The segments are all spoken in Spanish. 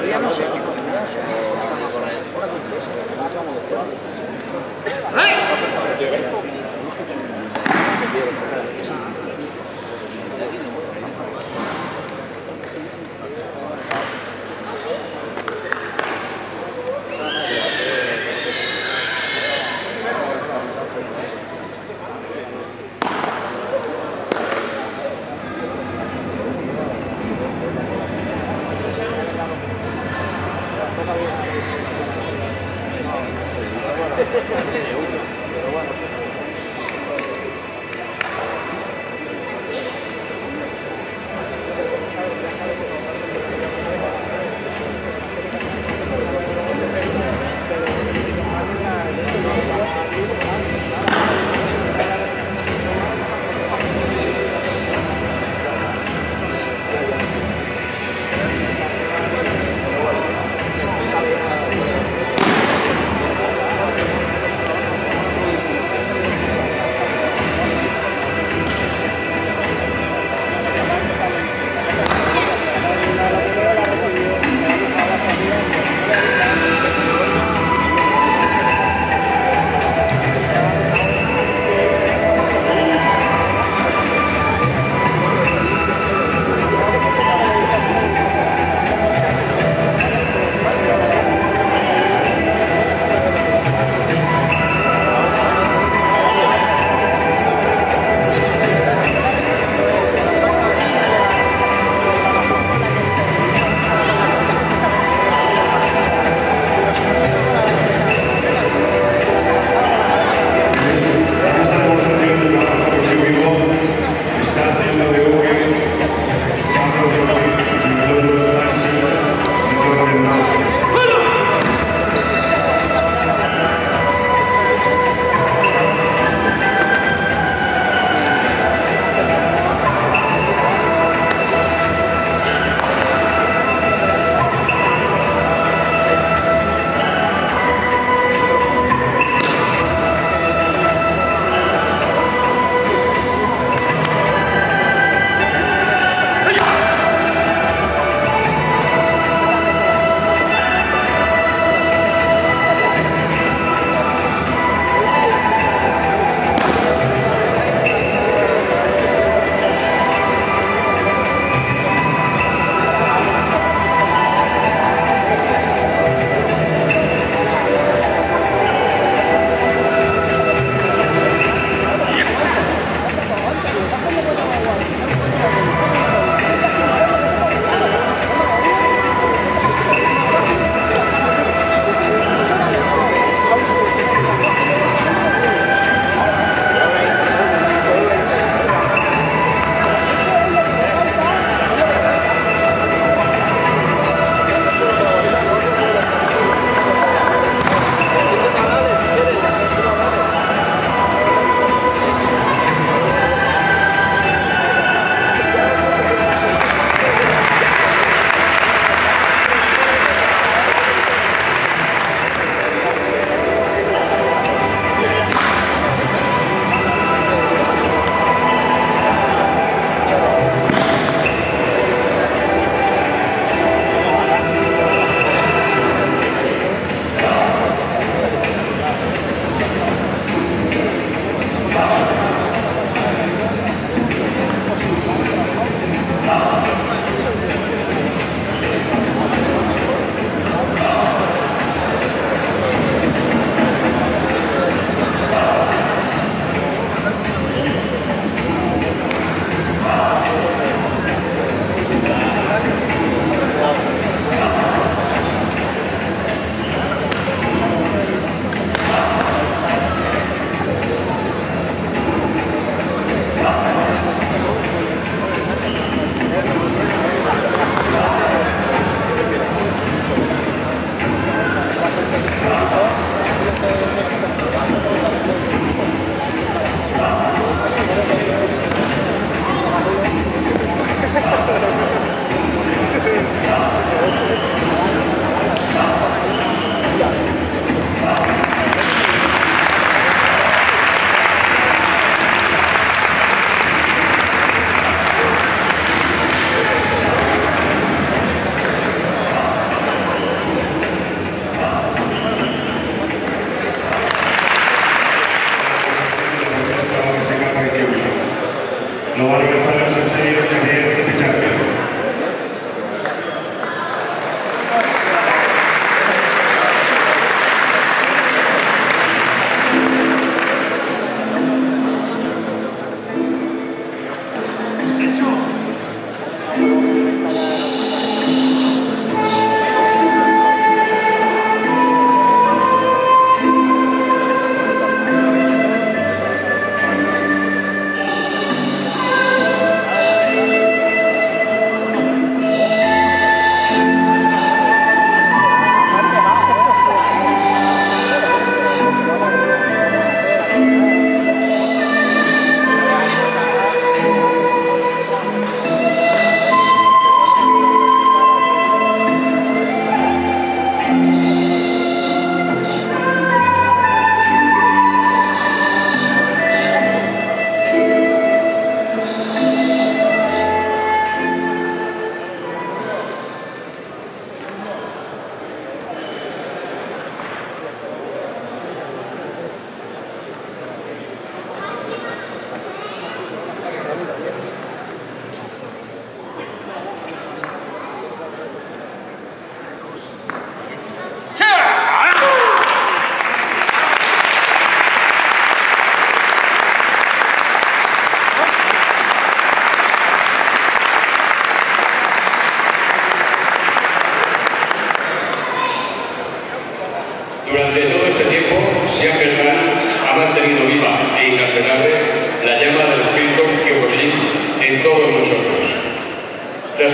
Ya no sé.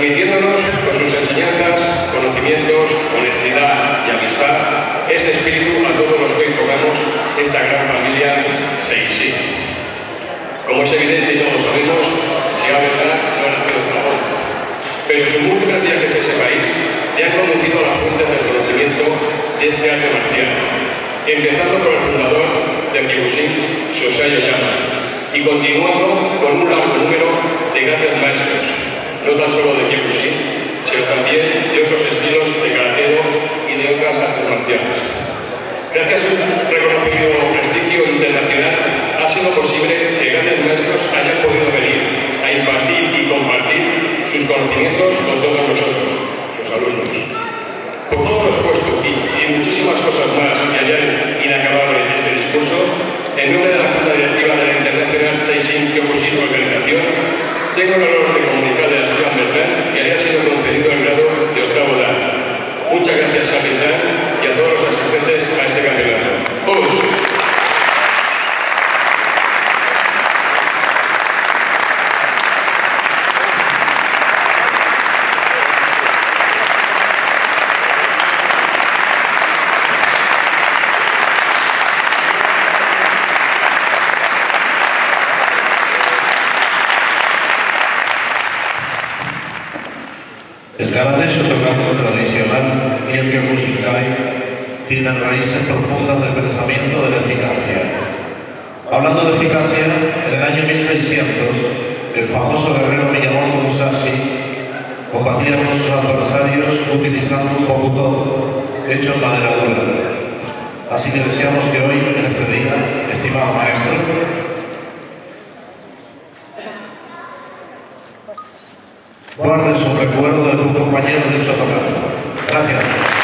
transmitiéndonos con sus enseñanzas, conocimientos, honestidad y amistad ese espíritu a todos los que hoy formamos esta gran familia Seixi. Como es evidente y todos sabemos, si habla no ha nacido en Japón, pero sus múltiples viajes a ese país le han conducido a las fuentes del conocimiento de este arte marcial, empezando por el fundador del Kyokushin, Shosai Oyama, y continuando con un largo número de grandes maestros, no tan solo de Kyokushin, sino también de otros estilos de karate y de otras artes marciales. Gracias a un reconocido prestigio internacional, ha sido posible que grandes maestros hayan podido venir a impartir y compartir sus conocimientos con todos nosotros, sus alumnos. Por todo lo expuesto y muchísimas cosas más que hayan inacabable en este discurso, en nombre de la Junta Directiva de la International Seixi Kyokushin Organización, tengo el honor de comunicarle al señor Beltrán que le ha sido concedido el grado de octavo dan. Muchas gracias a Beltrán y a todos los asistentes a este campeonato. El karate shotokan tradicional y el Kyokushinkai tienen raíces profundas del pensamiento de la eficacia. Hablando de eficacia, en el año 1600, el famoso guerrero Miyamoto Musashi combatía con sus adversarios utilizando un bokuto hecho en madera dura. Así que deseamos que hoy, en este día, estimado maestro, guarde su recuerdo de tu compañero del shotokan. Gracias.